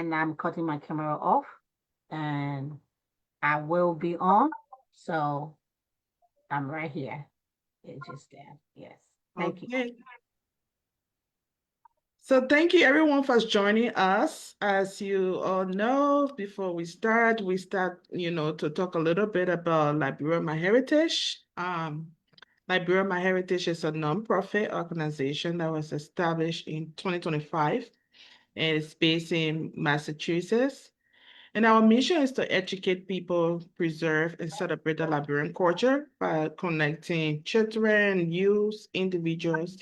and I'm cutting my camera off, and I will be on. So I'm right here. It's just there. Yes. Thank you. Okay. So thank you everyone for joining us. As you all know, before we start, to talk a little bit about Liberia My Heritage. Liberia My Heritage is a nonprofit organization that was established in 2025 and it's based in Massachusetts. And our mission is to educate people, preserve, and celebrate the Liberian culture by connecting children, youth, individuals,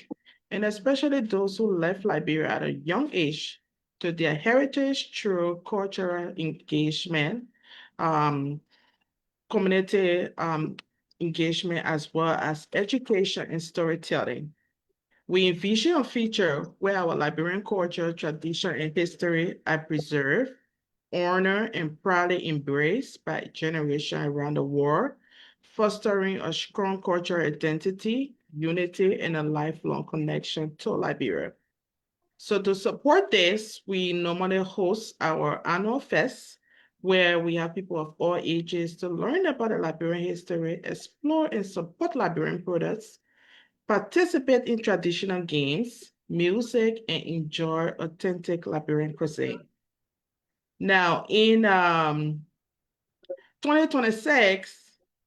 and especially those who left Liberia at a young age to their heritage through cultural engagement, um, community engagement, as well as education and storytelling. We envision a future where our Liberian culture, tradition, and history are preserved, honored, and proudly embraced by generations around the world, fostering a strong cultural identity, unity, and a lifelong connection to Liberia. So to support this, we normally host our annual fest where we have people of all ages to learn about the Liberian history, explore and support Liberian products, participate in traditional games, music, and enjoy authentic Liberian cuisine. Now, in 2026,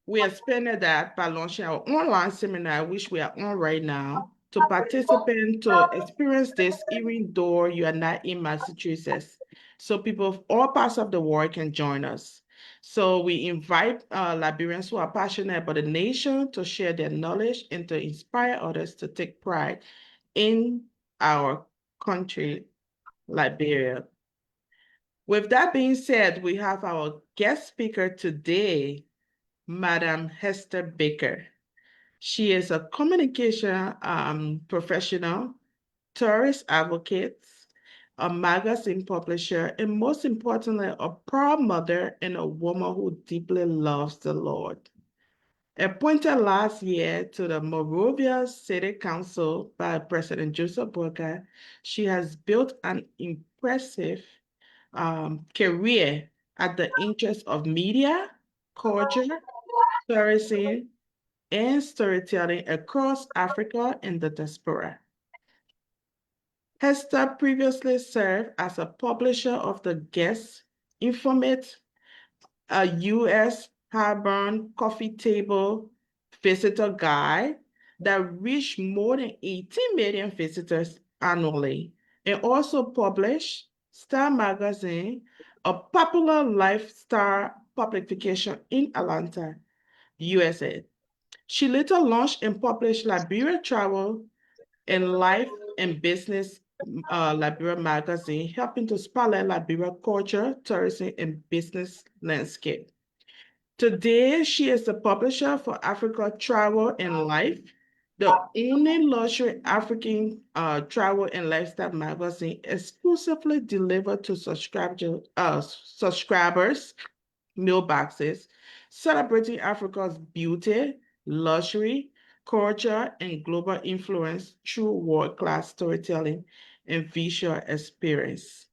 we expanded that by launching our online seminar, which we are on right now, to participate to experience this even though you are not in Massachusetts. So people of all parts of the world can join us. So we invite Liberians who are passionate about the nation to share their knowledge and to inspire others to take pride in our country, Liberia. With that being said, we have our guest speaker today, Madam Hester Baker. She is a communication professional, tourist advocate, a magazine publisher, and most importantly, a proud mother and a woman who deeply loves the Lord. Appointed last year to the Monrovia City Council by President Joseph Boakai, she has built an impressive career at the interest of media, culture, tourism, and storytelling across Africa and the diaspora. Hester previously served as a publisher of the Guest Informate, a U.S. Harborn coffee table visitor guide that reached more than 18 million visitors annually, and also published Star Magazine, a popular lifestyle publication in Atlanta, USA. She later launched and published Liberia Travel and Life and Business Liberia magazine, helping to spotlight Liberia culture, tourism, and business landscape. Today, she is the publisher for Africa Travel and Life, the only luxury African travel and lifestyle magazine exclusively delivered to subscribers' mailboxes, celebrating Africa's beauty, luxury, culture, and global influence through world-class storytelling and visual experience.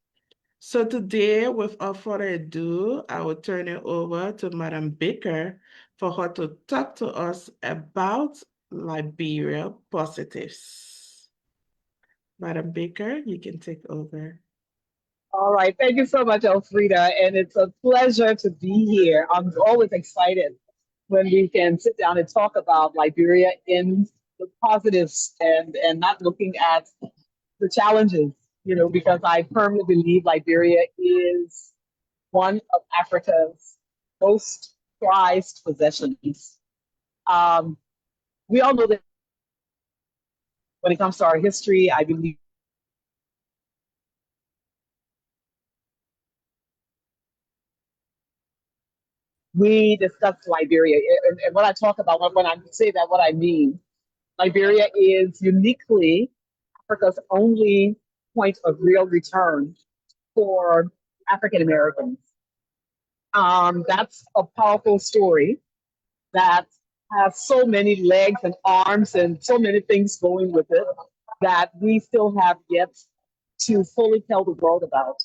So today, without further ado, I will turn it over to Madam Baker for her to talk to us about Liberia positives. Madam Baker, you can take over. All right. Thank you so much, Elfrida. And it's a pleasure to be here. I'm always excited when we can sit down and talk about Liberia in the positives and not looking at the challenges, because I firmly believe Liberia is one of Africa's most prized possessions. We all know that when it comes to our history, I believe we discuss Liberia. And when I talk about when I say that, what I mean, Liberia is uniquely Africa's only point of real return for African Americans. That's a powerful story that has so many legs and arms and so many things going with it that we still have yet to fully tell the world about.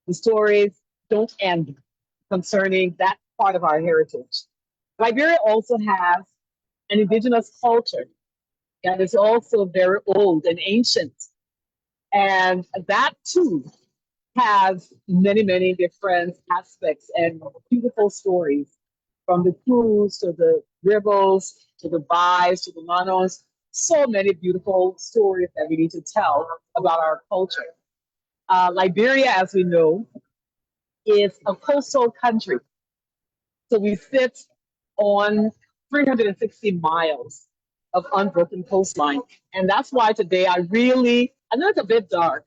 The stories don't end concerning that part of our heritage. Liberia also has an indigenous culture that is also very old and ancient. And that too has many, many different aspects and beautiful stories from the Cruz to the Ribbles to the Bais to the Manos. So many beautiful stories that we need to tell about our culture. Liberia, as we know, is a coastal country. So we sit on 360 miles of unbroken coastline. And that's why today I know it's a bit dark,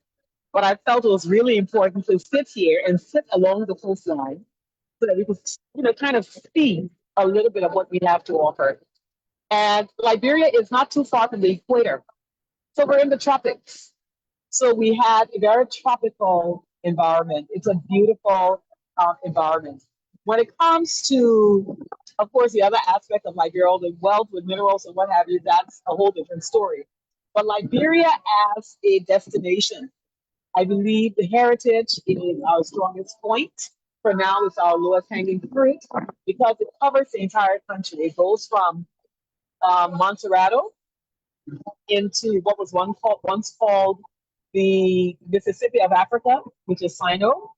but I felt it was really important to sit here and sit along the coastline so that we could, kind of see a little bit of what we have to offer. And Liberia is not too far from the equator. So we're in the tropics. So we had a very tropical environment. It's a beautiful environment. When it comes to, of course, the other aspect of Liberia, the wealth with minerals and what have you, that's a whole different story. But Liberia as a destination, I believe the heritage is our strongest point. For now, it's our lowest hanging fruit because it covers the entire country. It goes from Montserrado into what was once called the Mississippi of Africa, which is Sino.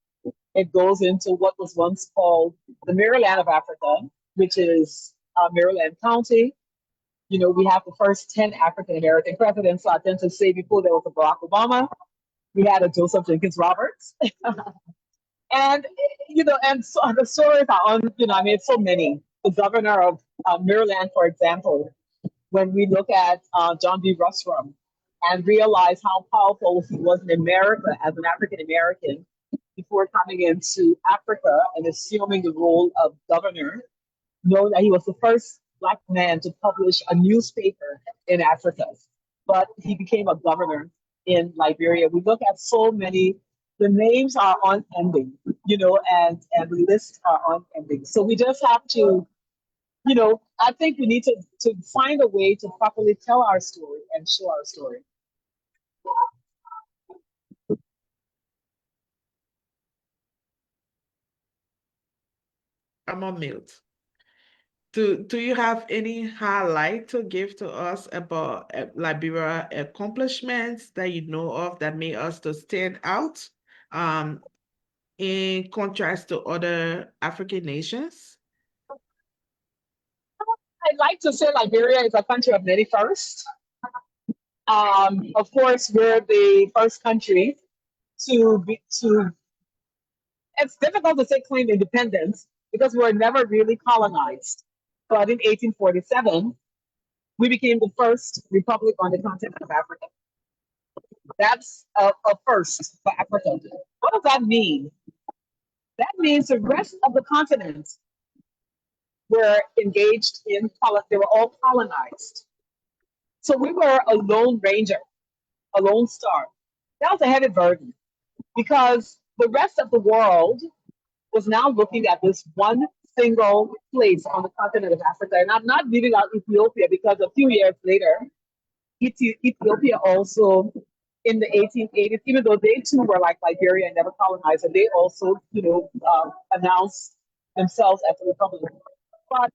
It goes into what was once called the Maryland of Africa, which is Maryland County. We have the first 10 African American presidents. So I tend to say before there was a Barack Obama, we had a Joseph Jenkins Roberts. And, and so the stories are it's so many. The governor of Maryland, for example, when we look at John B. Rustrum and realize how powerful he was in America as an African American before coming into Africa and assuming the role of governor, know that he was the first Black man to publish a newspaper in Africa, but he became a governor in Liberia. We look at so many, the names are unending, and the lists are unending. So we just have to, I think we need to find a way to properly tell our story and show our story. I'm on mute. Do you have any highlight to give to us about Liberia accomplishments that you know of that made us to stand out in contrast to other African nations? I'd like to say Liberia is a country of many firsts. Of course, we're the first country to. It's difficult to say claim independence because we were never really colonized. But in 1847, we became the first republic on the continent of Africa. That's a first for Africa. What does that mean? That means the rest of the continent were engaged in, they were all colonized. So we were a lone ranger, a lone star. That was a heavy burden because the rest of the world was now looking at this one single place on the continent of Africa. And I'm not leaving out Ethiopia because a few years later, Ethiopia also in the 1880s, even though they too were like Liberia and never colonized, and they also, announced themselves as a republic. But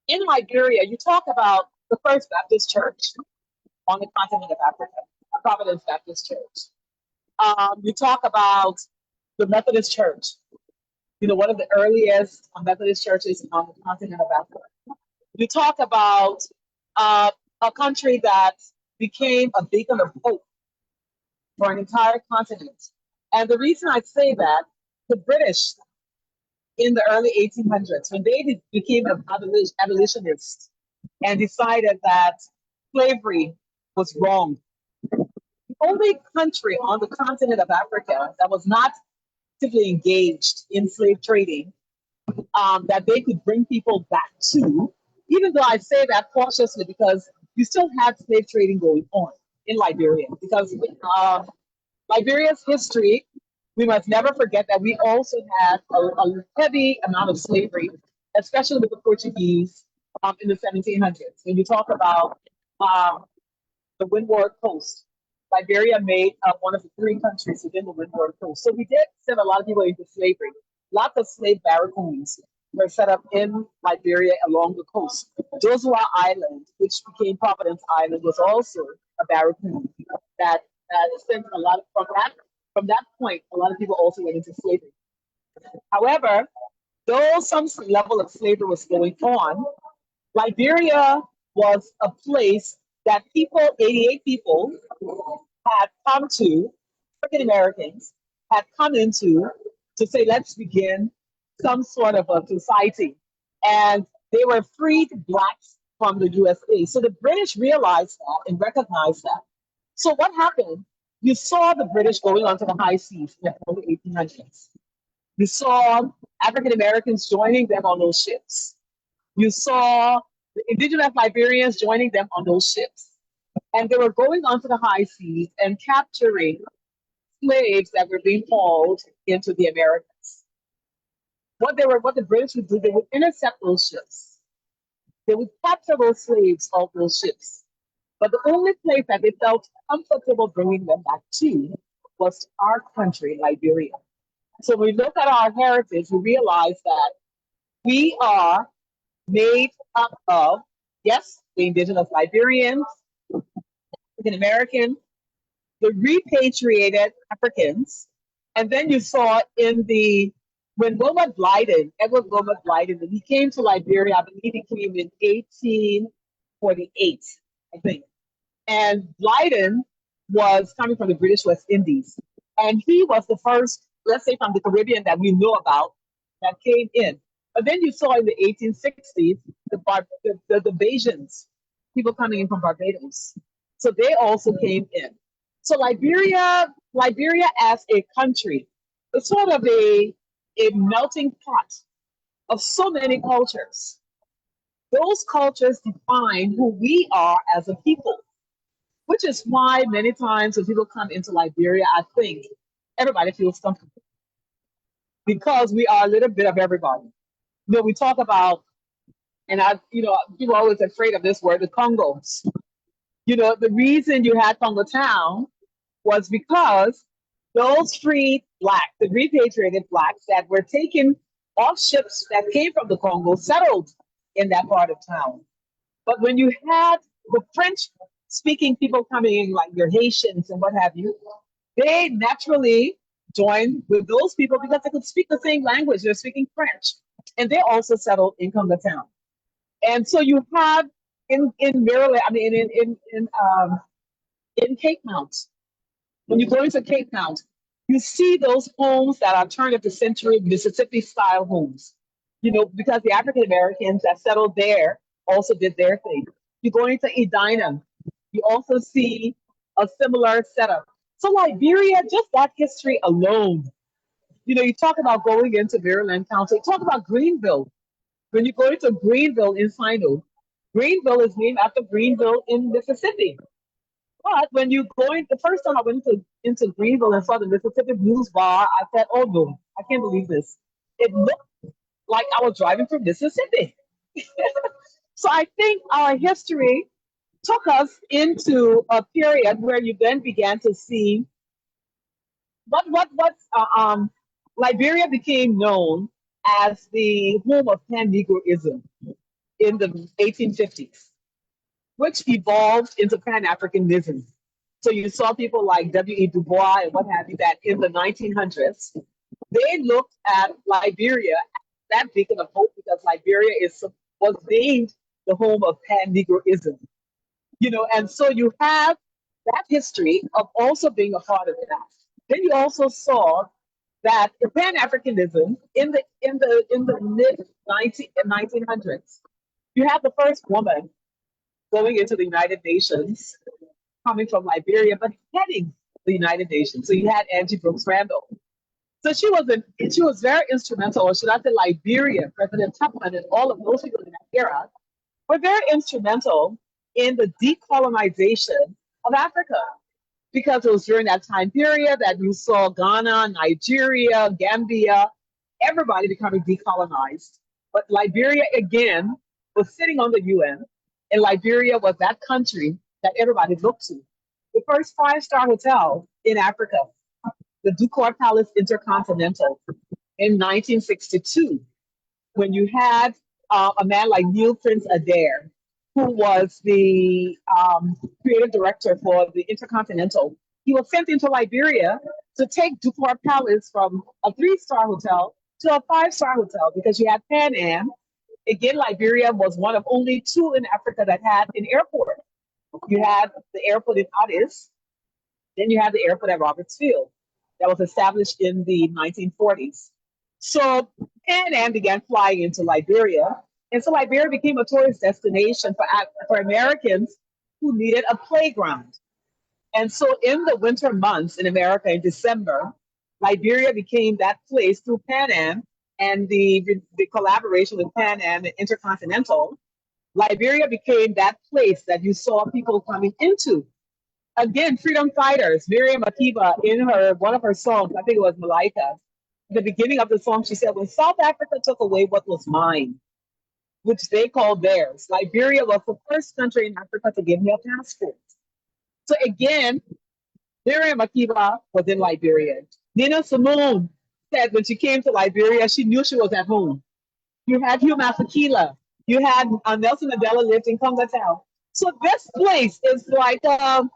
in Liberia, you talk about the First Baptist Church on the continent of Africa, Providence Baptist Church. You talk about the Methodist Church, one of the earliest Methodist churches on the continent of Africa. You talk about a country that became a beacon of hope for an entire continent. And the reason I say that, the British in the early 1800s, when they became abolitionists and decided that slavery was wrong, the only country on the continent of Africa that was not actively engaged in slave trading, that they could bring people back to, even though I say that cautiously because you still had slave trading going on in Liberia. Because Liberia's history, we must never forget that we also had a heavy amount of slavery, especially with the Portuguese in the 1700s. When you talk about the Windward Coast, Liberia made one of the three countries within the Windward Coast. So we did send a lot of people into slavery. Lots of slave barracoons were set up in Liberia along the coast. Josua Island, which became Providence Island, was also a barracoon that sent a lot of, from that point, a lot of people also went into slavery. However, though some level of slavery was going on, Liberia was a place that people, 88 people, had come to, African Americans, had come into to say, let's begin some sort of a society. And they were freed blacks from the USA. So the British realized that and recognized that. So what happened? You saw the British going onto the high seas in the early 1800s. You saw African Americans joining them on those ships. You saw the indigenous Liberians joining them on those ships. And they were going onto the high seas and capturing slaves that were being hauled into the Americas. What the British would do, they would intercept those ships. They would capture those slaves off those ships. But the only place that they felt comfortable bringing them back to was our country, Liberia. So when we look at our heritage, we realize that we are made up of, yes, the indigenous Liberians, African American, the repatriated Africans, and then you saw when Edward Wilmot Blyden, when he came to Liberia, I believe he came in 1848, I think. And Blyden was coming from the British West Indies. And he was the first, let's say from the Caribbean that we know about, that came in. But then you saw in the 1860s, the Bajans, people coming in from Barbados. So they also came in. So Liberia as a country is sort of a melting pot of so many cultures. Those cultures define who we are as a people, which is why many times when people come into Liberia, I think everybody feels comfortable because we are a little bit of everybody. We talk about, and people are always afraid of this word, the Congos. The reason you had Congo Town was because those freed blacks, the repatriated blacks that were taken off ships that came from the Congo, settled in that part of town. But when you had the French-speaking people coming in, like your Haitians and what have you, they naturally joined with those people because they could speak the same language. They're speaking French. And they also settled in Congo Town. And so you have in Maryland, in Cape Mount, when you go into Cape Mount, you see those homes that are turn of the century Mississippi style homes, because the African Americans that settled there also did their thing. You go into Edina, you also see a similar setup. So Liberia, just that history alone, you talk about going into Maryland County, talk about Greenville. When you go into Greenville in Sino, Greenville is named after Greenville in Mississippi. But when you go in, the first time I went into Greenville and saw the Mississippi Blues Bar, I said, oh no, I can't believe this. It looked like I was driving through Mississippi. So I think our history took us into a period where you then began to see Liberia became known as the home of Pan-Negroism in the 1850s, which evolved into Pan-Africanism. So you saw people like W.E. Du Bois and what have you, that in the 1900s, they looked at Liberia as that beacon of hope because Liberia was named the home of Pan-Negroism. And so you have that history of also being a part of that. Then you also saw that the Pan-Africanism in the mid 1900s, you have the first woman going into the United Nations, coming from Liberia, but heading the United Nations. So you had Angie Brooks Randall. So she was very instrumental, or should I say Liberia, President Tubman and all of those people in that era were very instrumental in the decolonization of Africa. Because it was during that time period that you saw Ghana, Nigeria, Gambia, everybody becoming decolonized. But Liberia, again, was sitting on the UN, and Liberia was that country that everybody looked to. the first five-star hotel in Africa, the Ducor Palace Intercontinental in 1962, when you had a man like Neil Prince Adair, who was the creative director for the Intercontinental. He was sent into Liberia to take Ducor Palace from a three-star hotel to a five-star hotel because you had Pan Am. Again, Liberia was one of only two in Africa that had an airport. You had the airport in Addis, then you had the airport at Roberts Field that was established in the 1940s. So Pan Am began flying into Liberia. And so Liberia became a tourist destination for Americans who needed a playground. And so in the winter months in America in December, Liberia became that place through Pan Am and the collaboration with Pan Am and Intercontinental. Liberia became that place that you saw people coming into. Again, freedom fighters. Miriam Makeba, in her one of her songs, I think it was Malaika, the beginning of the song, she said, when South Africa took away what was mine, which they called theirs, Liberia was the first country in Africa to give me a passport. So again, Miriam Makeba was in Liberia. Nina Simone said when she came to Liberia, she knew she was at home. You had Hugh Masekela. You had Nelson Mandela lived in Congatau. So this place is like a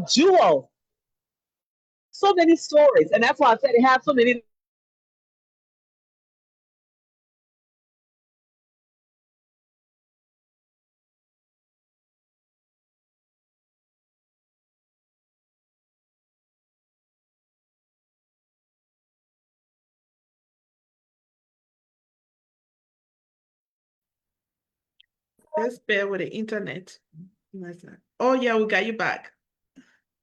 jewel. So many stories. And that's why I said it has so many. Let's bear with the internet. Oh yeah, we got you back.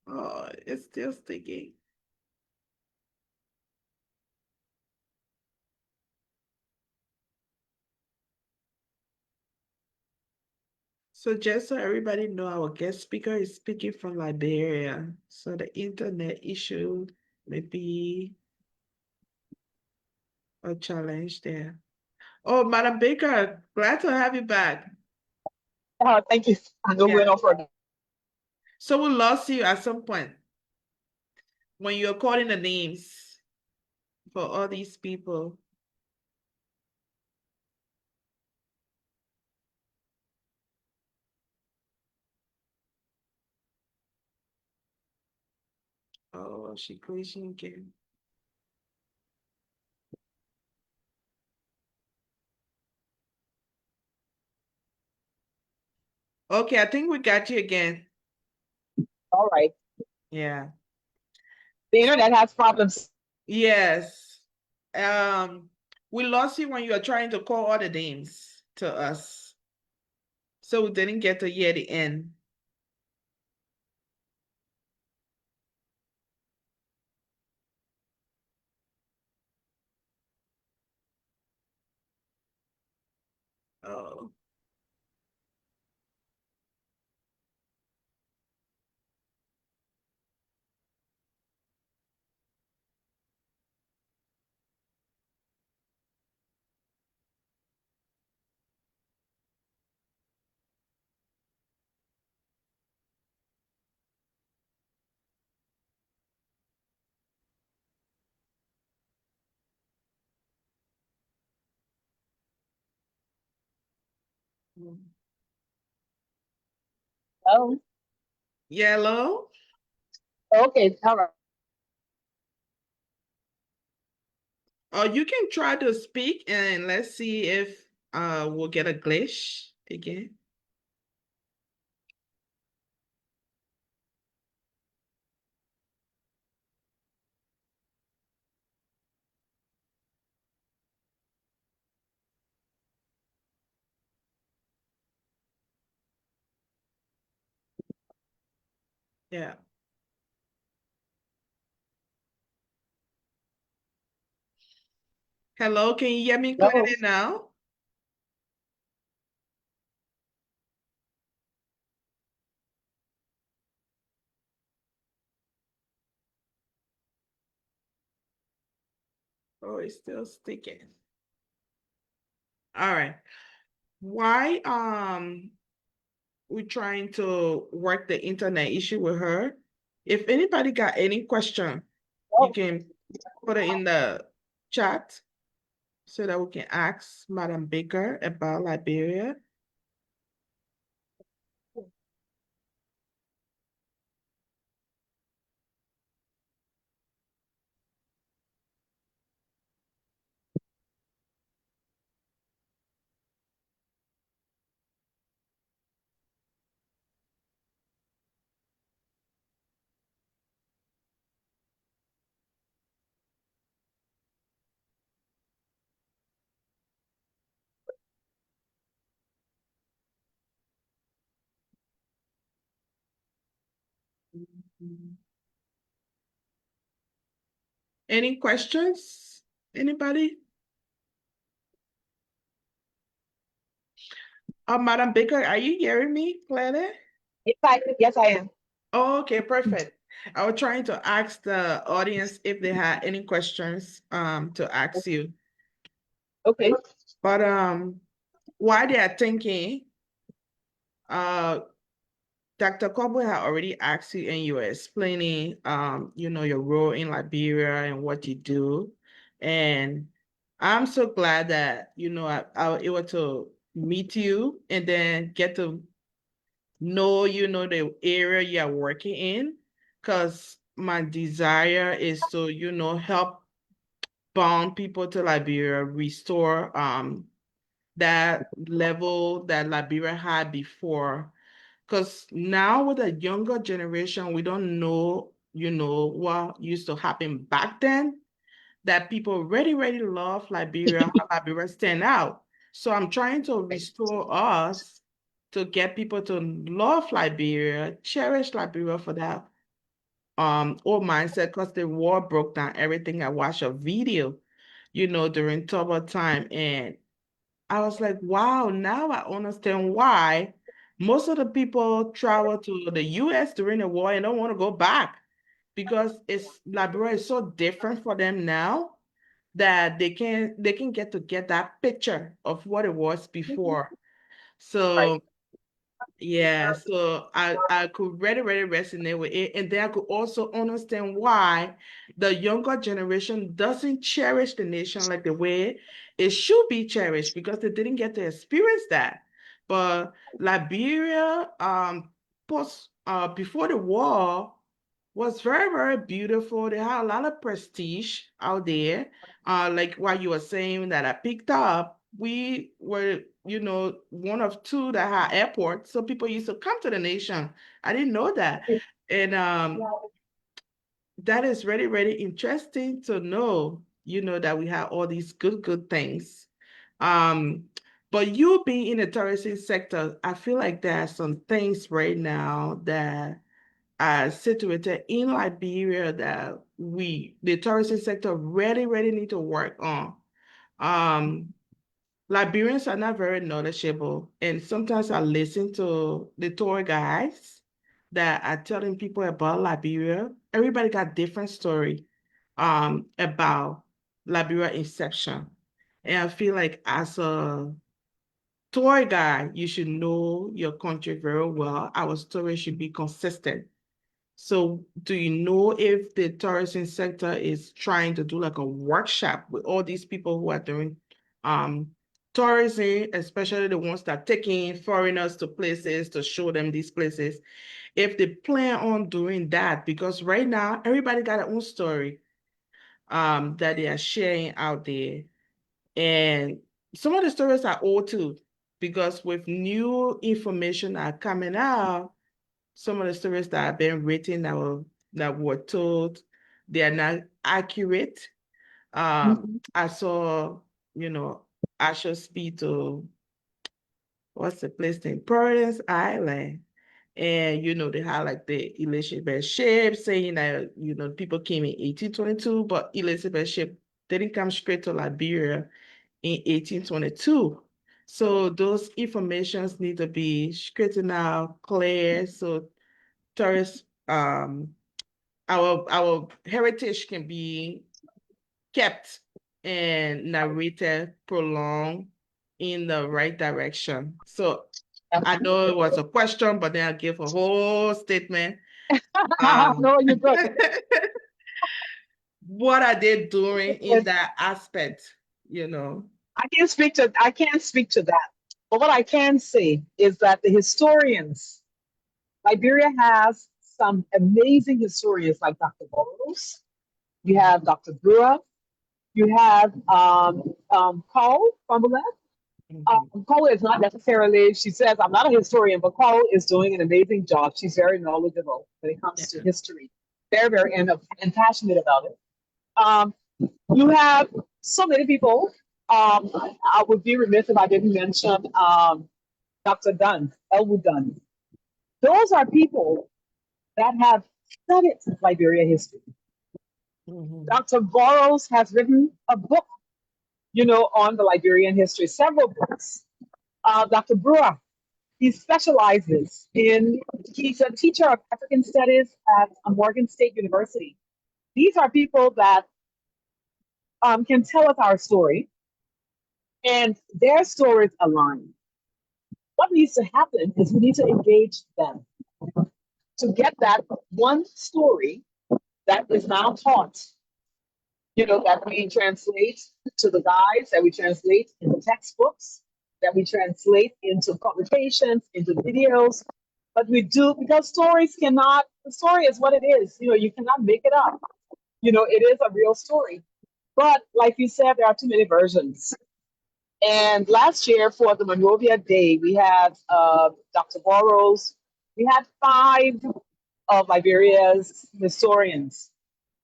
Oh, it's still sticking. So just so everybody know, our guest speaker is speaking from Liberia. So the internet issue may be a challenge there. Oh, Madam Baker, glad to have you back. Thank you. I know Yeah. we're not for. So we lost you at some point when you're calling the names for all these people. Oh, she glitching again. Okay, I think we got you again. All right. Yeah. The internet has problems. Yes. We lost you when you were trying to call all the names to us. So we didn't get to hear the end. Oh. Oh, Yellow? okay. All right. Or you can try to speak and let's see if we'll get a glitch again. Yeah. Hello, can you hear me No. clearly now? Oh, it's still sticking. All right. Why we're trying to work the internet issue with her. If anybody got any question, you can put it in the chat so that we can ask Madam Baker about Liberia. Any questions? Anybody? Madam Baker, are you hearing me clearly? Yes, I am. Oh, okay, perfect. I was trying to ask the audience if they had any questions to ask you. Okay. But while they are thinking, uh Dr. Kobo had already asked you and you were explaining your role in Liberia and what you do. And I'm so glad that I was able to meet you and then get to know the area you're working in. Because my desire is to help bond people to Liberia, restore that level that Liberia had before. Because now with the younger generation, we don't know, what used to happen back then, that people really, really love Liberia, how Liberia stand out. So I'm trying to restore us to get people to love Liberia, cherish Liberia for that old mindset, because the war broke down everything. I watched a video, during Turbo time, and I was like, wow, now I understand why most of the people travel to the US during the war and don't want to go back, because it's Liberia is so different for them now that they can get that picture of what it was before. Right. So yeah, so I could really, really resonate with it. And then I could also understand why the younger generation doesn't cherish the nation like the way it should be cherished, because they didn't get to experience that. But Liberia, before the war, was very, very beautiful. They had a lot of prestige out there. Like what you were saying that I picked up, we were, one of two that had airports. So people used to come to the nation. I didn't know that. And that is really, really interesting to know, that we have all these good, good things. Um, but you being in the tourism sector, I feel like there are some things right now that situated in Liberia that the tourism sector, really, really need to work on. Um, Liberians are not very knowledgeable, and sometimes I listen to the tour guides that are telling people about Liberia. Everybody got different story about Liberia inception. And I feel like as a tour guide, you should know your country very well. Our story should be consistent. So do you know if the tourism sector is trying to do like a workshop with all these people who are doing um tourism, especially the ones that are taking foreigners to places to show them these places, if they plan on doing that? Because right now everybody got their own story that they are sharing out there. And some of the stories are old too, because with new information are coming out, some of the stories that have been written that were told, they are not accurate. Mhm. I saw, you know, I should speak to what's the place name? Providence Island. And they had like the Elizabeth ship saying that people came in 1822, but Elizabeth ship didn't come straight to Liberia in 1822. So those informations need to be straightened out, clear, so tourists our heritage can be kept and narrated, prolonged in the right direction. So I know it was a question, but then I gave a whole statement. No, you're good. What are they doing in that aspect, you know? I can't speak to that. But what I can say is that the historians, Liberia has some amazing historians like Dr. Burroughs, you have Dr. Brewer, you have Paul from the left. Cole is not necessarily, she says, I'm not a historian, but Cole is doing an amazing job. She's very knowledgeable when it comes to history. Very, very, and passionate about it. Um, you have so many people. I would be remiss if I didn't mention Dr. Dunn, Elwood Dunn. Those are people that have studied Liberia history. Dr. Burroughs has written a book, on the Liberian history, several books. Dr. Brewer, he specializes he's a teacher of African studies at Morgan State University. These are people that can tell us our story, and their stories align. What needs to happen is we need to engage them to get that one story that is now taught, that we translate to the guides, that we translate in the textbooks, that we translate into publications, into videos. But we do, because the story is what it is. You cannot make it up. It is a real story. But like you said, there are too many versions. And last year for the Monrovia Day, we had Dr. Burroughs. We had 5 of Liberia's historians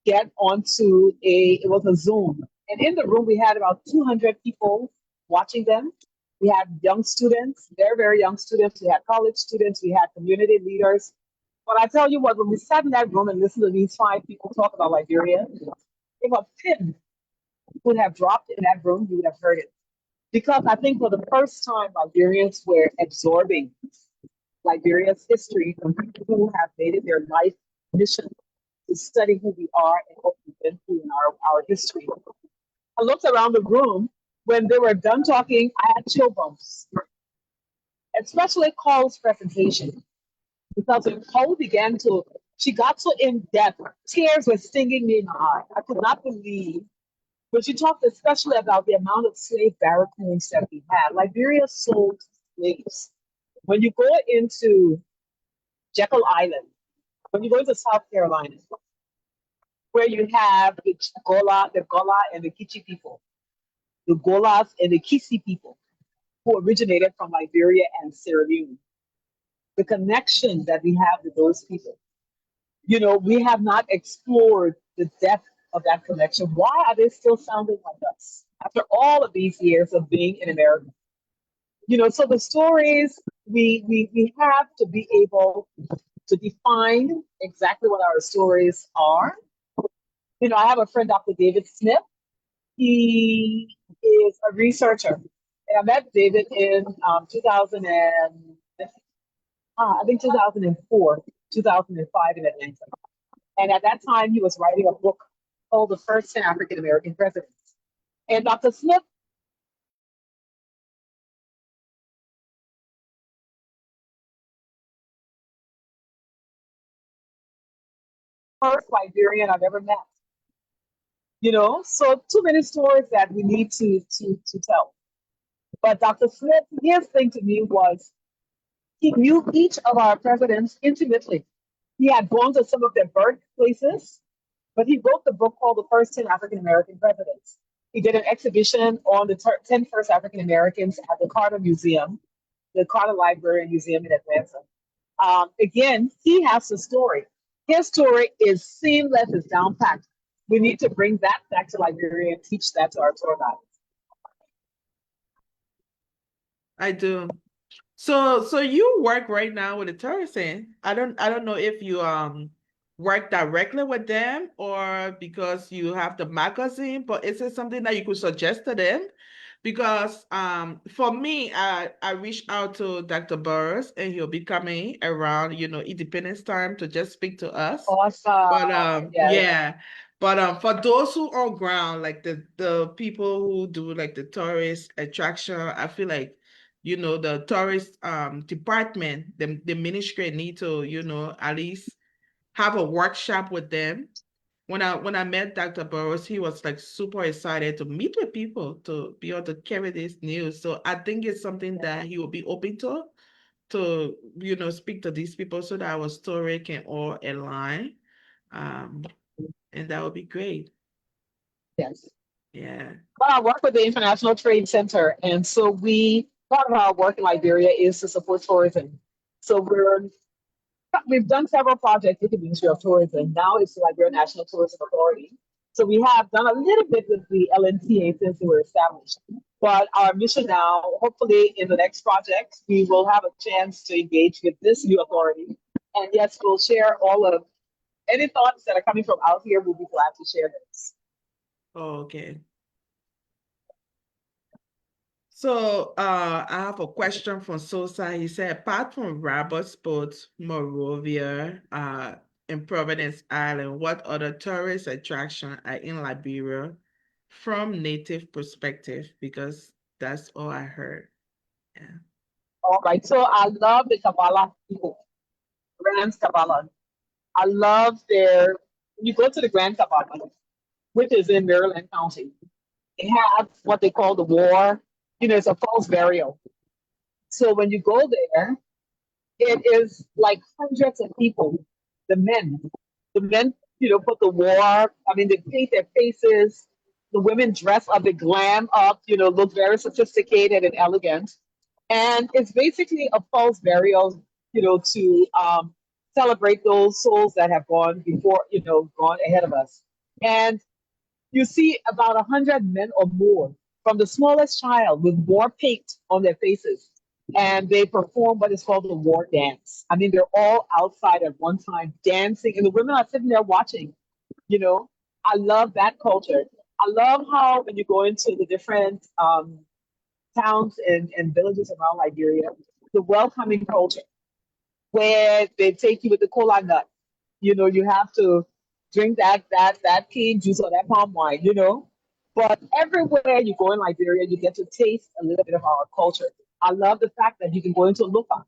get onto it was a Zoom. And in the room, we had about 200 people watching them. We had young students, very, very young students. We had college students. We had community leaders. But I tell you what, when we sat in that room and listened to these 5 people talk about Liberia, if a pin would have dropped in that room, you would have heard it. Because I think for the first time, Liberians were absorbing Liberia's history from people who have made it their life mission to study who we are and what we've been through in our history. I looked around the room. When they were done talking, I had chill bumps, especially Cole's presentation. Because when Cole she got so in depth, tears were stinging me in my eye. I could not believe when she talked especially about the amount of slave barracoons that we had. Liberia sold slaves. When you go into Jekyll Island, when you go into South Carolina, where you have the Gola and the Kichi people, the Golas and the Kisi people who originated from Liberia and Sierra Leone. The connection that we have with those people. We have not explored the depth of that connection. Why are they still sounding like us after all of these years of being in America? So the stories, we have to be able to define exactly what our stories are. I have a friend, Dr. David Smith. He is a researcher. And I met David in 2000 and I think 2004, 2005 in Atlanta. And at that time, he was writing a book called The First 10 African American Presidents. And Dr. Smith first Liberian I've ever met. So too many stories that we need to tell. But Dr. Smith, his thing to me was he knew each of our presidents intimately. He had gone to some of their birthplaces, but he wrote the book called The First 10 African American Presidents. He did an exhibition on the 10 first African Americans at the Carter Museum, the Carter Library and Museum in Atlanta. Again, he has the story. His story is seamless, it's down packed. We need to bring that back to Liberia and teach that to our tour guides. I do. So you work right now with the tourism. I don't know if you work directly with them or because you have the magazine, but is it something that you could suggest to them? Because for me, I reached out to Dr. Burris and he'll be coming around, Independence time to just speak to us. But Awesome. Yes. yeah. But for those who on ground, like the people who do like the tourist attraction, I feel like you know, the tourist department, the ministry need to, you know, at least have a workshop with them. When I met Dr. Burrows, he was like super excited to meet with people to be able to carry this news. So I think it's something that he will be open to, you know, speak to these people so that our story can all align. Um, and that would be great. Yes. Yeah. Well, I work with the International Trade Center, and so part of our work in Liberia is to support tourism. So we've done several projects with the Ministry of Tourism. Now it's the Liberia National Tourism Authority. So we have done a little bit with the LNTA since we were established. But our mission now, hopefully in the next project, we will have a chance to engage with this new authority. And yes, we'll share all of any thoughts that are coming from out here. We'll be glad to share this. Oh, okay. So I have a question from Sosa. He said, apart from Roberts Boat, Monrovia, and Providence Island, what other tourist attraction are in Liberia from native perspective? Because that's all I heard. Yeah. All right. So I love the Kabbalah people, Grand Kabbalah. I love when you go to the Grand Kabbalah, which is in Maryland County, they have what they call the war. You know, it's a false burial. So when you go there, it is like hundreds of people. The men, you know, put the war. I mean, they paint their faces. The women dress up, they glam up. You know, look very sophisticated and elegant. And it's basically a false burial. You know, to celebrate those souls that have gone before. You know, gone ahead of us. And you see about 100 men or more, from the smallest child with war paint on their faces. And they perform what is called the war dance. I mean, they're all outside at one time dancing, and the women are sitting there watching. You know, I love that culture. I love how when you go into the different towns and villages around Liberia, the welcoming culture where they take you with the cola nut. You know, you have to drink that cane juice or that palm wine, you know. But everywhere you go in Liberia, you get to taste a little bit of our culture. I love the fact that you can go into Lupa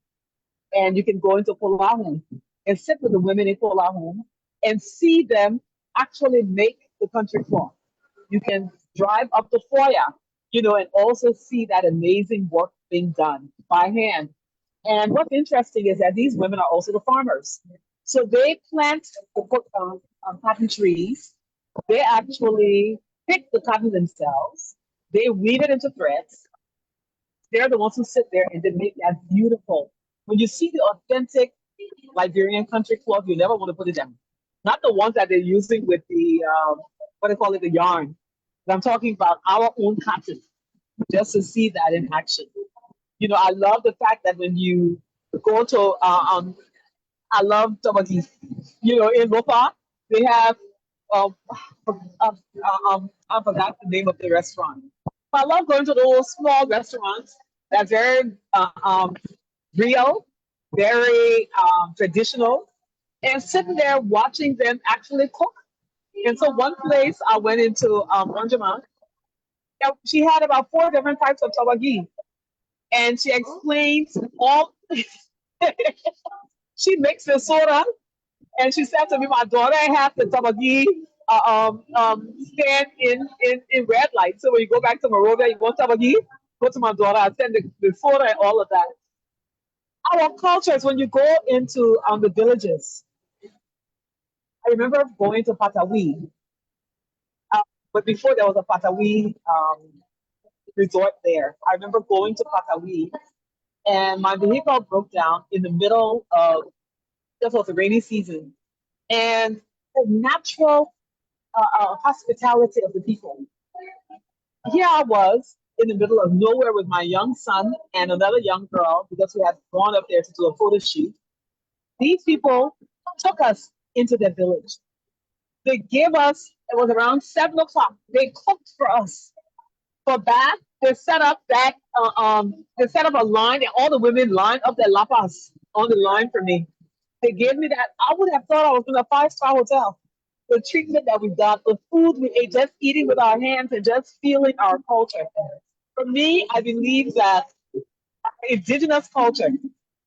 and you can go into Kolahu and sit with the women in Kolahu and see them actually make the country cloth. You can drive up to Foya, you know, and also see that amazing work being done by hand. And what's interesting is that these women are also the farmers. So they plant cotton trees. They actually pick the cotton themselves. They weave it into threads. They're the ones who sit there and they make that beautiful. When you see the authentic Liberian country cloth, you never want to put it down. Not the ones that they're using with the, what do they call it, the yarn. But I'm talking about our own cotton, just to see that in action. You know, I love the fact that when you go to, I love Tabaki. You know, in Lopa, they have, I forgot the name of the restaurant. But I love going to those small restaurants that's very real, very traditional, and sitting there watching them actually cook. And so one place I went into, Ranjama, she had about 4 different types of tabagi, and she explained all. She makes the soda, and she said to me, "My daughter has the tabagi stand in red light. So when you go back to Monrovia, you want tabagi, go to my daughter. I send the soda and all of that." Our cultures, when you go into the villages, I remember going to Patawi, but before there was a Patawi resort there. I remember going to Patawi, and my vehicle broke down in the middle of, this was the rainy season, and the natural hospitality of the people. Here I was in the middle of nowhere with my young son and another young girl because we had gone up there to do a photo shoot. These people took us into their village. They gave us, it was around 7 o'clock. They cooked for us. For that, they set up a line, and all the women lined up their lapas on the line for me. They gave me that. I would have thought I was in a 5-star hotel. The treatment that we got, the food we ate, just eating with our hands and just feeling our culture. For me, I believe that indigenous culture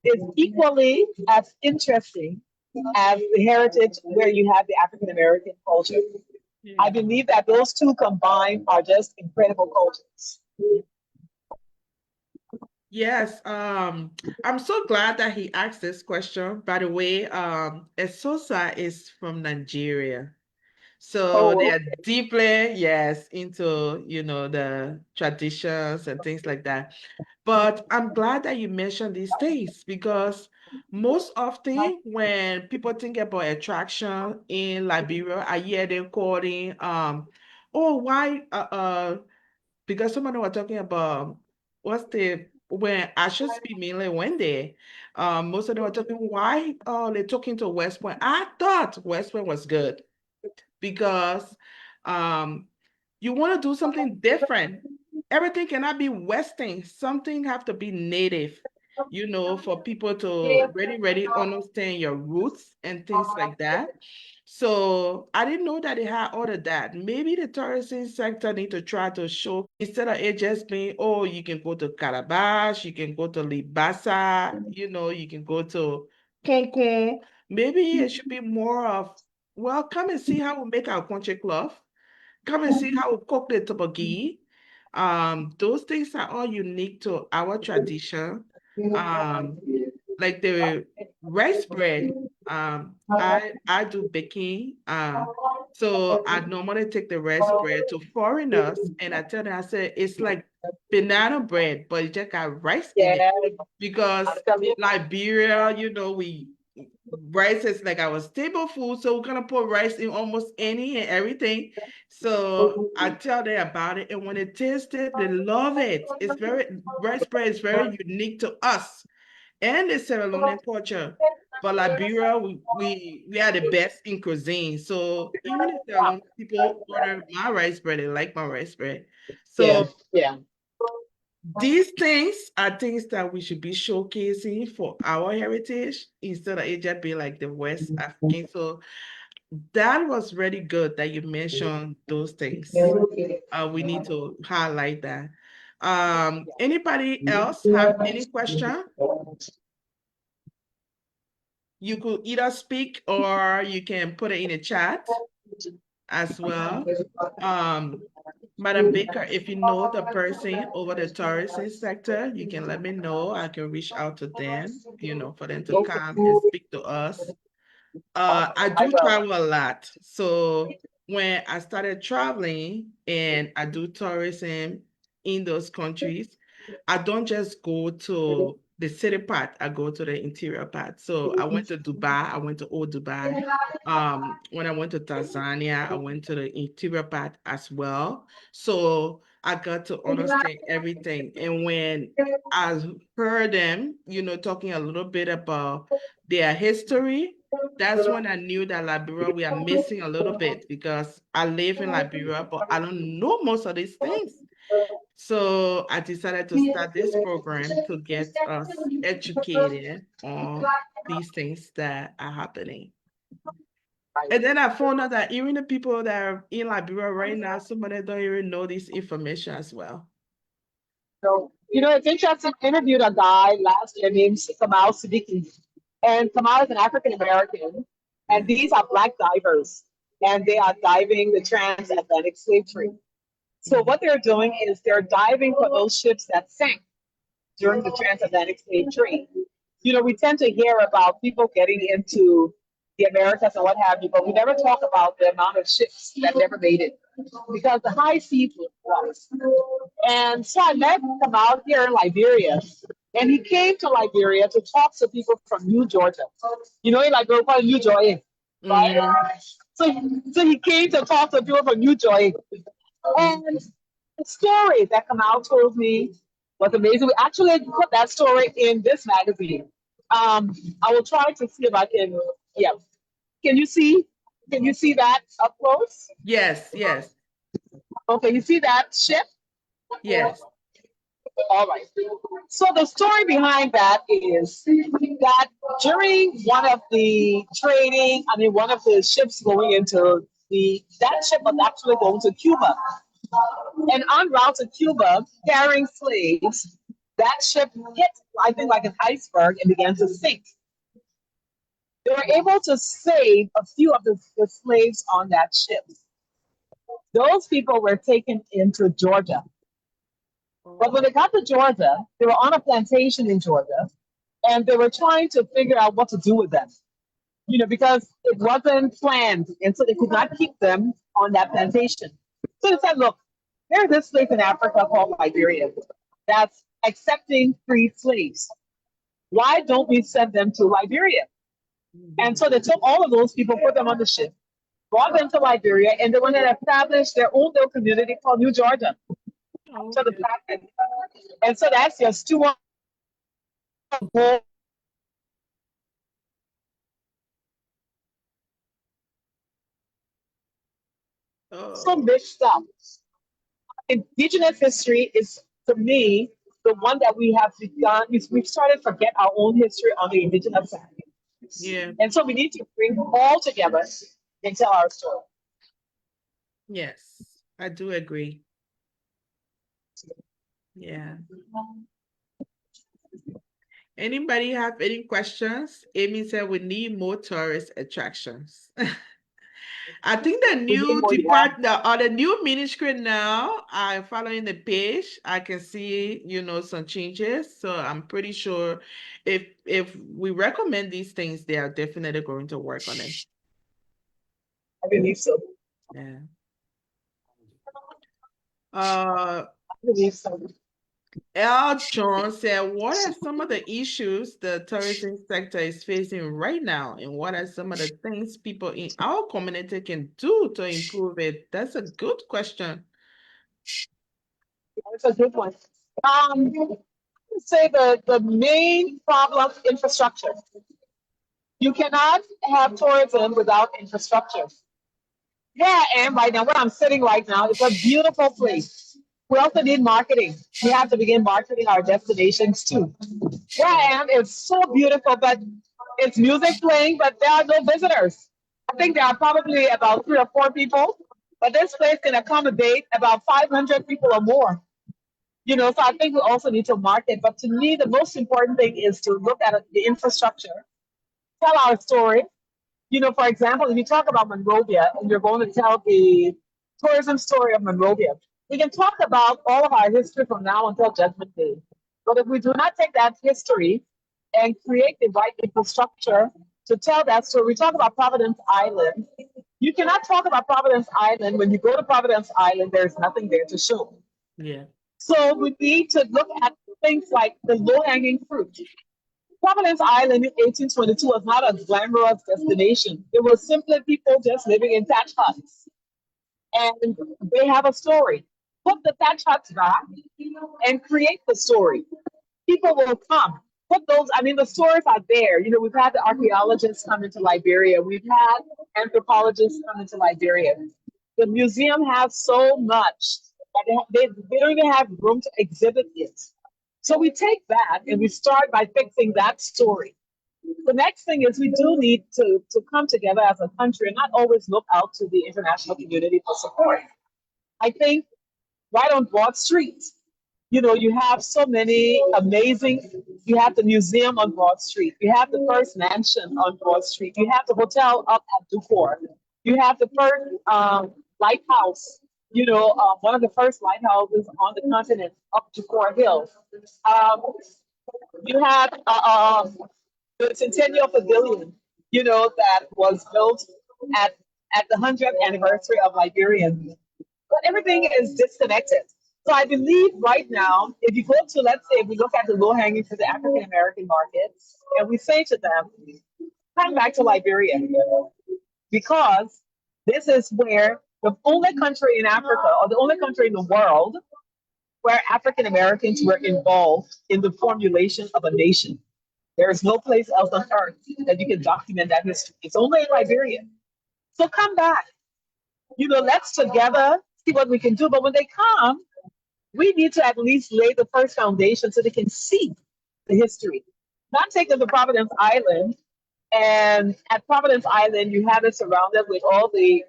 is equally as interesting as the heritage where you have the African American culture. I Yeah. believe that those two combined are just incredible cultures. Yes, I'm so glad that he asked this question. By the way, Esosa is from Nigeria. So they Oh, are deeply, yes, into, the traditions and things like that. But I'm glad that you mentioned these things because most often when people think about attraction in Liberia, I hear them calling, oh, why, because someone was talking about when I should speak mainly one day, most of them were talking, why, they're talking to West Point. I thought West Point was good because um you want to do something different. Everything cannot be Western. Something have to be native, for people to really understand your roots and things like that. So I didn't know that they had all of that. Maybe the tourism sector need to try to show instead of it just being, oh, you can go to Calabash, you can go to Libasa, you can go to Cancun. Maybe it should be more of, well, come and see how we make our country cloth. Come and see how we cook the toboggi. Those things are all unique to our tradition. Um, like the rice bread. I do baking. So I normally take the rice bread to foreigners and I tell them, I said it's like banana bread, but it just got rice in it yeah. because Liberia, we rice is like our staple food, so we're gonna put rice in almost any and everything. So I tell them about it, and when they taste it, they love it. Rice bread is very unique to us and the Sierra Leonean culture. But Liberia, we are the best in cuisine. So even if Sierra Leone people order my rice bread, they like my rice bread. Yeah, So yeah. these things are things that we should be showcasing for our heritage instead of it just be like the West African. So that was really good that you mentioned those things. We need to highlight that. Anybody else have any question? You could either speak or you can put it in the chat as well. Um, Madam Baker, if you know the person over the tourism sector, you can let me know. I can reach out to them, for them to come and speak to us. I I do will. travel a lot. So when I started traveling and I do tourism in those countries, I don't just go to the city part, I go to the interior part. So I went to Dubai, I went to Old Dubai. When I went to Tanzania, I went to the interior part as well. So I got to understand everything. And when I heard them, talking a little bit about their history, that's when I knew that Liberia, we are missing a little bit because I live in Liberia, but I don't know most of these things. So I decided to start this program to get us educated on these things that are happening. And then I found out that even the people that are in Liberia right now, some of them don't even know this information as well. So, it's interesting. I interviewed a guy last year named Kamal Siddiqui. And Kamal is an African American. And these are Black divers. And they are diving the transatlantic slave trade. So, what they're doing is they're diving for those ships that sank during the transatlantic slave trade. We tend to hear about people getting into the Americas and what have you, but we never talk about the amount of ships that never made it because the high seas was lost. And so I met him out here in Liberia, and he came to Liberia to talk to people from New Georgia. In Liberia, called New Georgia, Mm, right? So he came to talk to people from New Georgia. And the story that Kamal told me was amazing. We actually put that story in this magazine. I will try to see if I can. Yeah, can you see? Can you see that up close? yes, yes, Okay, you see that ship? yes. All right. So the story behind that is that during one of the ships going into that ship was actually going to Cuba. And en route to Cuba, carrying slaves, that ship hit, I think, like an iceberg and began to sink. They were able to save a few of the slaves on that ship. Those people were taken into Georgia. But when they got to Georgia, they were on a plantation in Georgia, and they were trying to figure out what to do with them, because it wasn't planned, and so they could not keep them on that plantation. So they said, look, there's this place in Africa called Liberia that's accepting free slaves. Why don't we send them to Liberia? And so they took all of those people, put them on the ship, brought them to Liberia, and they went and established their own little community called New Georgia. So the and so that's just two so mixed up. Indigenous history is, to me, the one that we have begun. We've started to forget our own history on the indigenous side. Yeah. And so we need to bring them all together and tell our story. Yes, I do agree. Yeah. Anybody have any questions? Amy said we need more tourist attractions. I think the new department or the new ministry now, I'm following the page. I can see, some changes. So I'm pretty sure if we recommend these things, they are definitely going to work on it. I believe so. Yeah. I believe so. L. John said, what are some of the issues the tourism sector is facing right now? And what are some of the things people in our community can do to improve it? That's a good question. It's a good one. I would say the main problem is infrastructure. You cannot have tourism without infrastructure. Where I am right now, where I'm sitting right now, is a beautiful place. We also need marketing. We have to begin marketing our destinations too. Where I am is so beautiful, but it's music playing, but there are no visitors. I think there are probably about 3 or 4 people, but this place can accommodate about 500 people or more. So I think we also need to market. But to me, the most important thing is to look at the infrastructure, tell our story. For example, if you talk about Monrovia and you're going to tell the tourism story of Monrovia, we can talk about all of our history from now until Judgment Day. But if we do not take that history and create the right infrastructure to tell that story, we talk about Providence Island. You cannot talk about Providence Island when you go to Providence Island, there's nothing there to show. Yeah. So we need to look at things like the low-hanging fruit. Providence Island in 1822 was not a glamorous destination. It was simply people just living in thatch huts. And they have a story. Put the thatch huts back and create the story. People will come. The stories are there. We've had the archaeologists come into Liberia. We've had anthropologists come into Liberia. The museum has so much. They don't even have room to exhibit it. So we take that and we start by fixing that story. The next thing is we do need to come together as a country and not always look out to the international community for support. I think right on Broad Street, you have so many amazing, you have the museum on Broad Street, you have the First Mansion on Broad Street, you have the hotel up at Dufour, you have the first lighthouse, one of the first lighthouses on the continent up Dufour Hill. You have the Centennial Pavilion, that was built at the 100th anniversary of Liberia. But everything is disconnected. So I believe right now, if you go to, let's say, if we look at the low-hanging for the African American market, and we say to them, come back to Liberia, because this is where the only country in Africa, or the only country in the world, where African Americans were involved in the formulation of a nation. There is no place else on earth that you can document that history. It's only in Liberia. So come back. Let's together see what we can do. But when they come, we need to at least lay the first foundation so they can see the history. Not take them to Providence Island. And at Providence Island, you have it surrounded with all the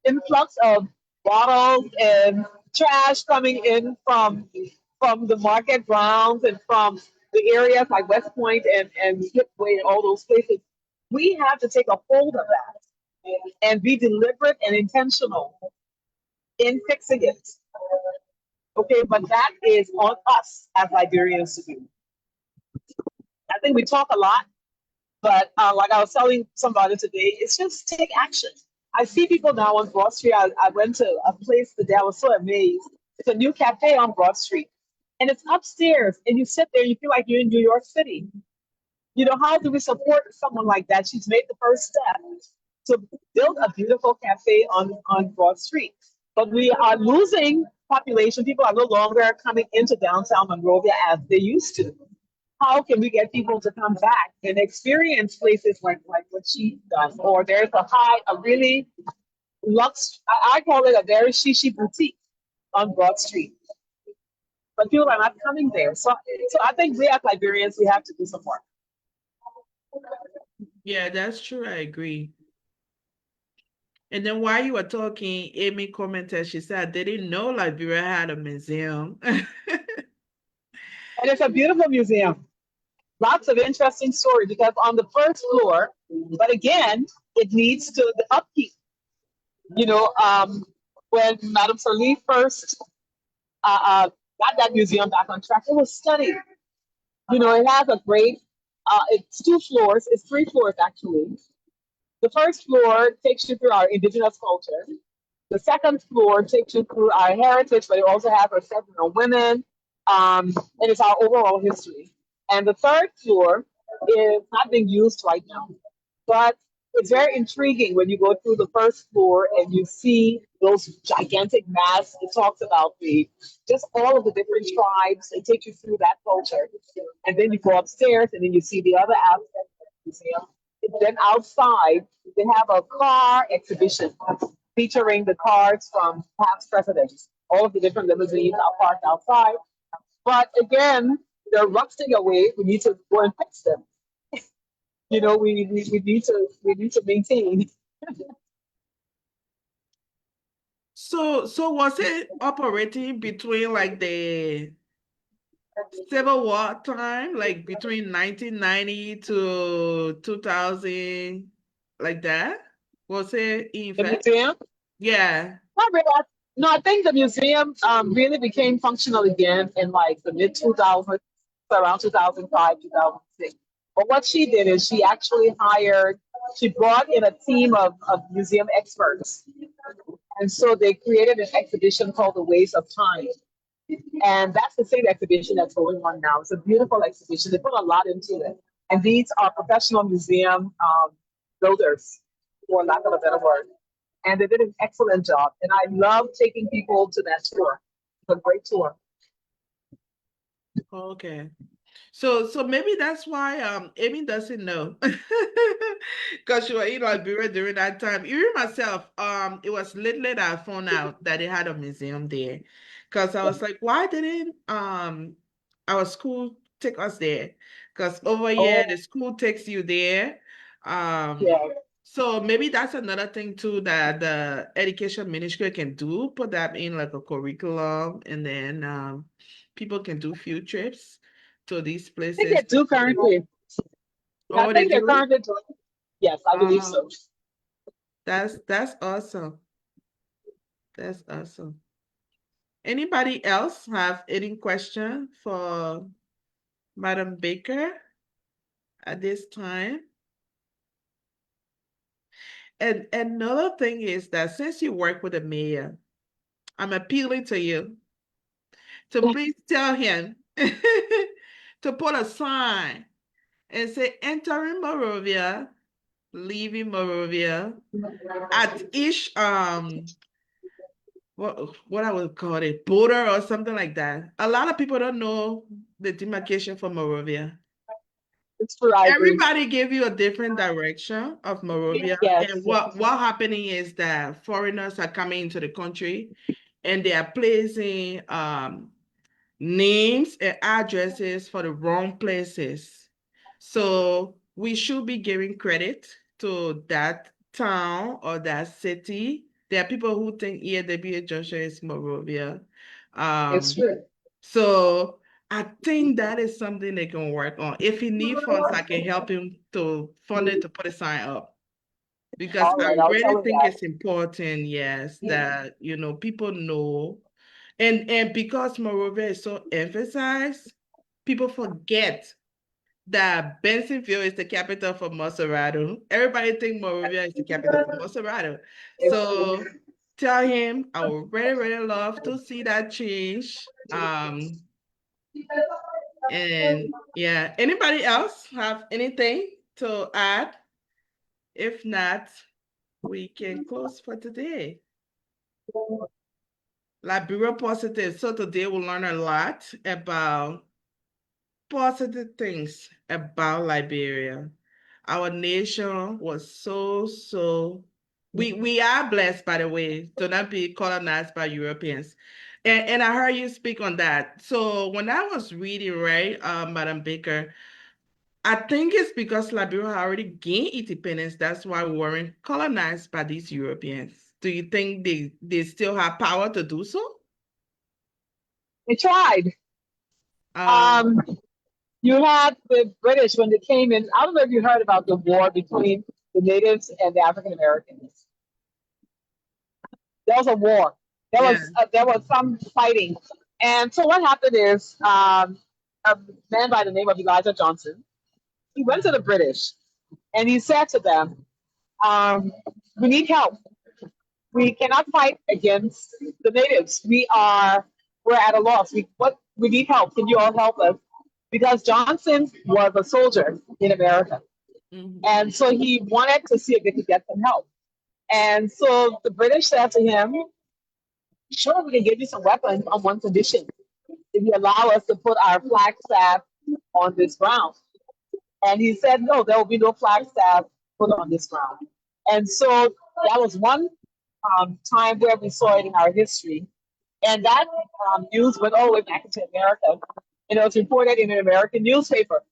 influx of bottles and trash coming in from from the market grounds and from the areas like West Point and Slipway and all those places. We have to take a hold of that and be deliberate and intentional in fixing it. Okay, but that is on us as Liberians to do. I think we talk a lot, but like I was telling somebody today, it's just take action. I see people now on Broad Street. I went to a place today. I was so amazed. It's a new cafe on Broad Street, and it's upstairs. And you sit there, you feel like you're in New York City. You know, how do we support someone like that? She's made the first step to build a beautiful cafe on Broad Street. But we are losing population. People are no longer coming into downtown Monrovia as they used to. How can we get people to come back and experience places like what she does? Or there's a really I call it a very shishi boutique on Broad Street. But people are not coming there. So I think we as Liberians, we have to do some work. Yeah, that's true. I agree. And then while you were talking, Amy commented, she said, they didn't know Liberia had a museum. And it's a beautiful museum. Lots of interesting stories because on the first floor, but again, it needs to the upkeep. You know, when Madam Sirleaf first got that museum back on track, it was stunning. You know, it has a great, it's 2 floors, it's 3 floors actually. The first floor takes you through our indigenous culture. The second floor takes you through our heritage, but it also has our section on women, and it's our overall history. And the third floor is not being used right now, but it's very intriguing when you go through the first floor and you see those gigantic masks. It talks about just all of the different tribes. They take you through that culture, and then you go upstairs and then you see the other aspect of the museum. Then outside, they have a car exhibition featuring the cars from past presidents. All of the different limousines are parked outside. But again, they're rusting away. We need to go and fix them. You know, we need to maintain. So was it operating between like the Civil War time, like between 1990 to 2000, like that? Was it in The fact? museum? Yeah. Not really. No, I think the museum really became functional again in like the mid 2000s, around 2005, 2006. But what she did is she brought in a team of museum experts. And so they created an exhibition called The Ways of Time. And that's the same exhibition that's going on now. It's a beautiful exhibition. They put a lot into it. And these are professional museum builders, for lack of a better word. And they did an excellent job. And I love taking people to that tour. It's a great tour. Okay. So maybe that's why Amy doesn't know. Because she was in Liberia during that time. Even myself, it was late that I found out that they had a museum there. Because I was like, why didn't our school take us there? Because over here the Oh, school takes you there. Um yeah. so maybe that's another thing too that the education ministry can do, put that in like a curriculum, and then people can do field trips to these I think they places. do currently. I Oh, they think they're do? currently doing it. Yes, I believe Uh, so. that's awesome. That's awesome. Anybody else have any question for Madam Baker at this time? And another thing is that since you work with the mayor, I'm appealing to you to please tell him to put a sign and say entering Morovia, leaving Morovia at each what I would call it, border or something like that. A lot of people don't know the demarcation for Morovia. It's true, I agree. Everybody gave you a different direction of Morovia, Yes, and yes. what happening is that foreigners are coming into the country, and they are placing names and addresses for the wrong places. So we should be giving credit to that town or that city. There are people who think EAWA Junction is Morovia. It's Um, true. So I think that is something they can work on. If he need funds, I can help him to fund it to put a sign up. Because All I right, I'll really tell him think that. it's important, yes, that people know. And because Monrovia is so emphasized, people forget that Bensonville is the capital for Maserado. Everybody think Monrovia is the capital for Maserado. It's true. So tell him I would really, really love to see that change. And yeah, anybody else have anything to add? If not, we can close for today. Liberia positive. So today we'll learn a lot about positive things about Liberia. Our nation was so we are blessed, by the way, to not be colonized by Europeans. And I heard you speak on that. So when I was reading, right, Madam Baker, I think it's because Liberia already gained independence. That's why we weren't colonized by these Europeans. Do you think they still have power to do so? They tried. Um, Um, you had the British when they came in. I don't know if you heard about the war between the natives and the African Americans. There was a war. yeah. There was some fighting, and so what happened is a man by the name of Elijah Johnson. He went to the British and he said to them, "We need help. We cannot fight against the natives. We're at a loss. We need help. Can you all help us?" Because Johnson was a soldier in America, Mhm. and so he wanted to see if they could get some help. And so the British said to him, "Sure, we can give you some weapons on one condition: if you allow us to put our flagstaff on this ground." And he said, "No, there will be no flagstaff put on this ground." And so that was one time where we saw it in our history. And that news went all the way back into America. And it was reported in an American newspaper.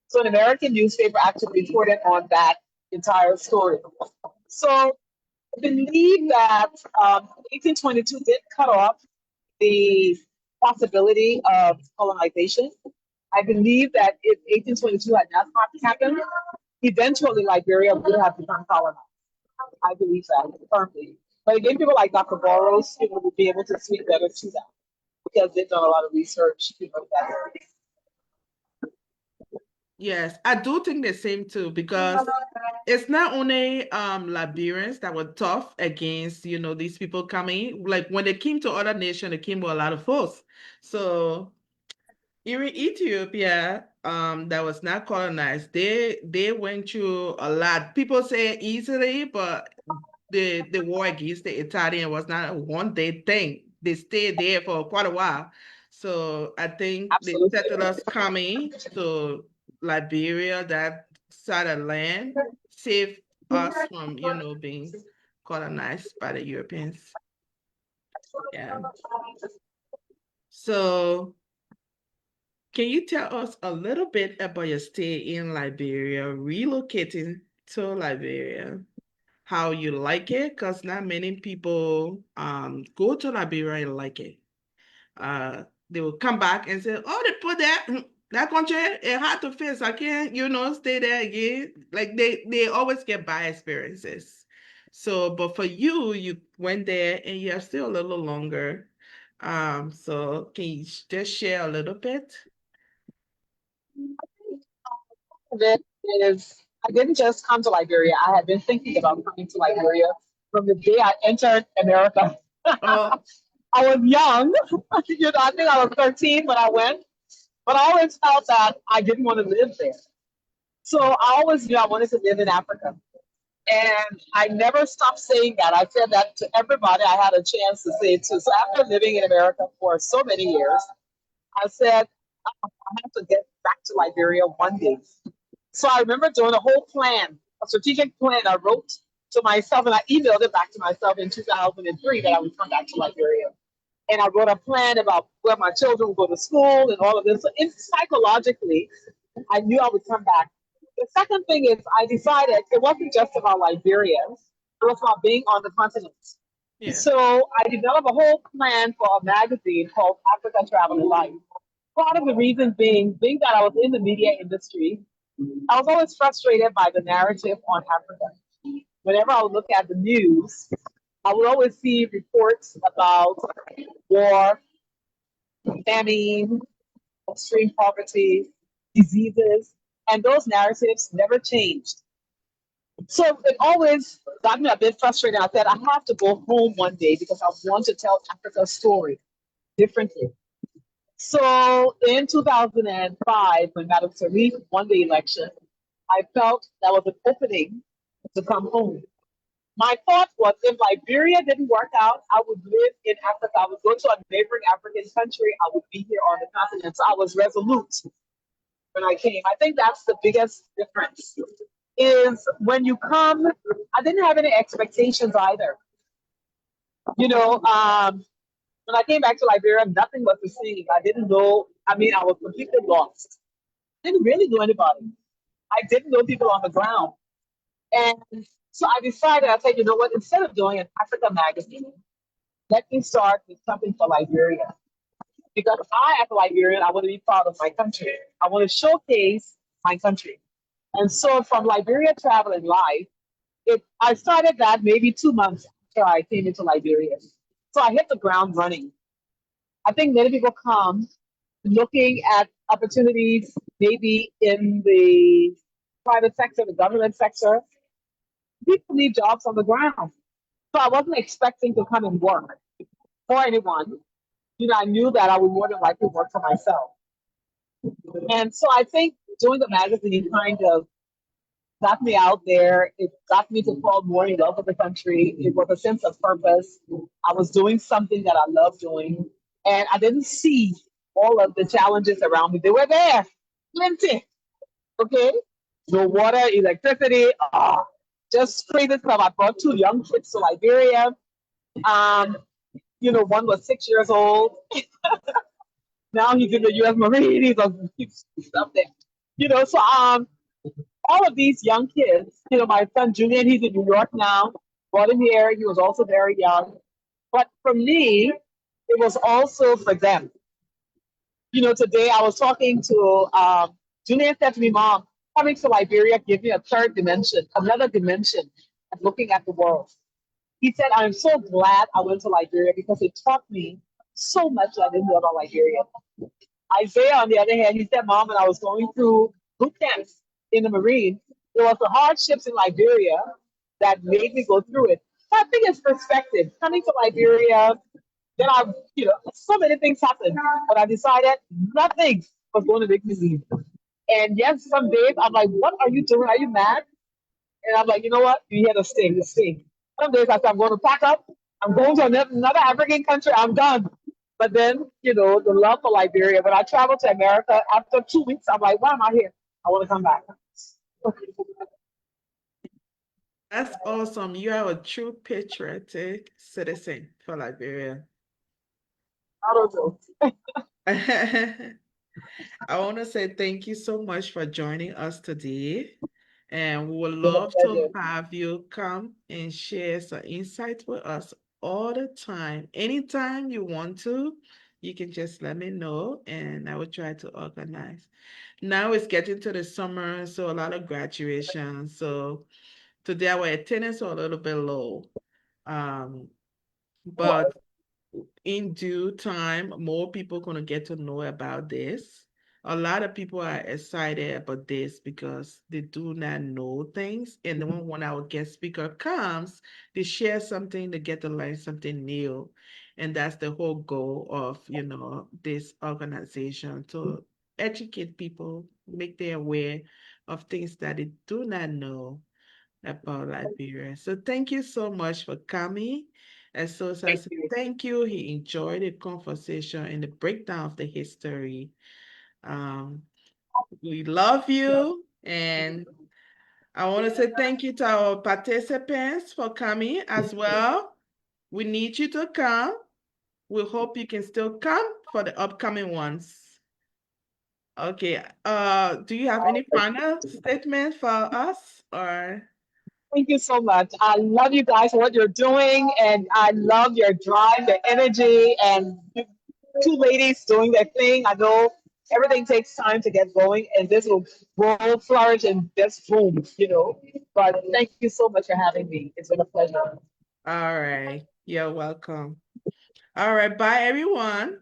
So an American newspaper actually reported on that entire story. So I believe that 1822 did cut off the possibility of colonization. I believe that if 1822 had not happened, eventually Liberia would have become colonized. I believe that firmly. But again, people like Dr. Burroughs, would be able to speak better to that because they've done a lot of research. That Yes, I do think the same too, because it's not only Liberians that were tough against, these people coming. Like when they came to other nations, they came with a lot of force. So even Ethiopia, that was not colonized, they went through a lot. People say easily, but the war against the Italian was not a one-day thing. They stayed there for quite a while. So I think the absolutely. settlers coming to Liberia, that side of land, saved us from, being colonized by the Europeans. Yeah. So can you tell us a little bit about your stay in Liberia, relocating to Liberia, how you like it? Because not many people go to Liberia and like it. They will come back and say, "Oh, they put that country, it hard to face. I can't, stay there again." Like they always get bad experiences. So, but for you, you went there and you're still a little longer. So can you just share a little bit? It is, I didn't just come to Liberia. I had been thinking about coming to Liberia from the day I entered America. Oh, I was young, I think I was 13 when I went, but I always felt that I didn't want to live there. So I always knew I wanted to live in Africa. And I never stopped saying that. I said that to everybody I had a chance to say it to. So after living in America for so many years, I said, I have to get back to Liberia one day. So I remember doing a whole plan, a strategic plan I wrote to myself, and I emailed it back to myself in 2003 that I would come back to Liberia. And I wrote a plan about where my children would go to school and all of this. So psychologically, I knew I would come back. The second thing is I decided it wasn't just about Liberia. It was about being on the continent. Yeah. So I developed a whole plan for a magazine called Africa Travel and Life. Part of the reason being that I was in the media industry, I was always frustrated by the narrative on Africa. Whenever I would look at the news, I would always see reports about war, famine, extreme poverty, diseases, and those narratives never changed. So it always got me a bit frustrated. I said, I have to go home one day because I want to tell Africa's story differently. So in 2005, when Madam Sharif won the election, I felt that was an opening to come home. My thought was if Liberia didn't work out, I would live in Africa. I would go to a neighboring African country. I would be here on the continent. So I was resolute when I came. I think that's the biggest difference. Is when you come, I didn't have any expectations either. You know, when I came back to Liberia, nothing was the same. I didn't know. I mean, I was completely lost. I didn't really know anybody. I didn't know people on the ground. And so I decided, I said, you know what, instead of doing an Africa magazine, let me start with something for Liberia. Because I, as a Liberian, I want to be proud of my country. I want to showcase my country. And so from Liberia Travel and Life, I started that maybe 2 months after I came into Liberia. So I hit the ground running. I think many people come looking at opportunities maybe in the private sector, the government sector. People need jobs on the ground. So I wasn't expecting to come and work for anyone. You know, I knew that I would more than likely work for myself. And so I think doing the magazine kind of got me out there. It got me to fall more in love with the country. It was a sense of purpose. I was doing something that I love doing. And I didn't see all of the challenges around me. They were there, plenty. Okay? No water, electricity, just crazy stuff. I brought two young kids to Liberia. Um, you know, one was 6 years old. Now he's in the U.S. Marine. He's something. You know, so all of these young kids. You know, my son Julian, he's in New York now. Brought him here. He was also very young. But for me, it was also for them. You know, today I was talking to Julian said to me, Mom, coming to Liberia gave me a third dimension, another dimension of looking at the world. He said, I'm so glad I went to Liberia because it taught me so much that I didn't know about Liberia. Isaiah, on the other hand, he said, Mom, when I was going through boot camps in the Marine, there was the hardships in Liberia that made me go through it. So I think it's perspective. Coming to Liberia, then you know, so many things happened, but I decided nothing was going to make me leave. And yes, some days I'm like, what are you doing? Are you mad? And I'm like, you know what? You here to stay, you stay. Some days I say, I'm going to pack up. I'm going to another African country. I'm done. But then, you know, the love for Liberia. When I traveled to America, after 2 weeks, I'm like, why am I here? I want to come back. That's awesome. You are a true patriotic citizen for Liberia. I don't know. I want to say thank you so much for joining us today. And we would love to have you come and share some insights with us all the time. Anytime you want to, you can just let me know and I will try to organize. Now it's getting to the summer, so a lot of graduation. So today our attendance are a little bit low. Um, but in due time, more people gonna get to know about this. A lot of people are excited about this because they do not know things, and then when our guest speaker comes, they share something, they get to learn something new, and that's the whole goal of this organization to educate people, make them aware of things that they do not know about Liberia. So thank you so much for coming. And so I Thank said, you. thank you. He enjoyed the conversation and the breakdown of the history. Um, we love you. And I want to say thank you to our participants for coming as well. We need you to come. We hope you can still come for the upcoming ones. Okay. Do you have any final statement for us or? Thank you so much. I love you guys for what you're doing, and I love your drive, your energy, and you two ladies doing their thing. I know everything takes time to get going, and this will grow, flourish, and just boom, you know. But thank you so much for having me. It's been a pleasure. All right. You're welcome. All right. Bye, everyone.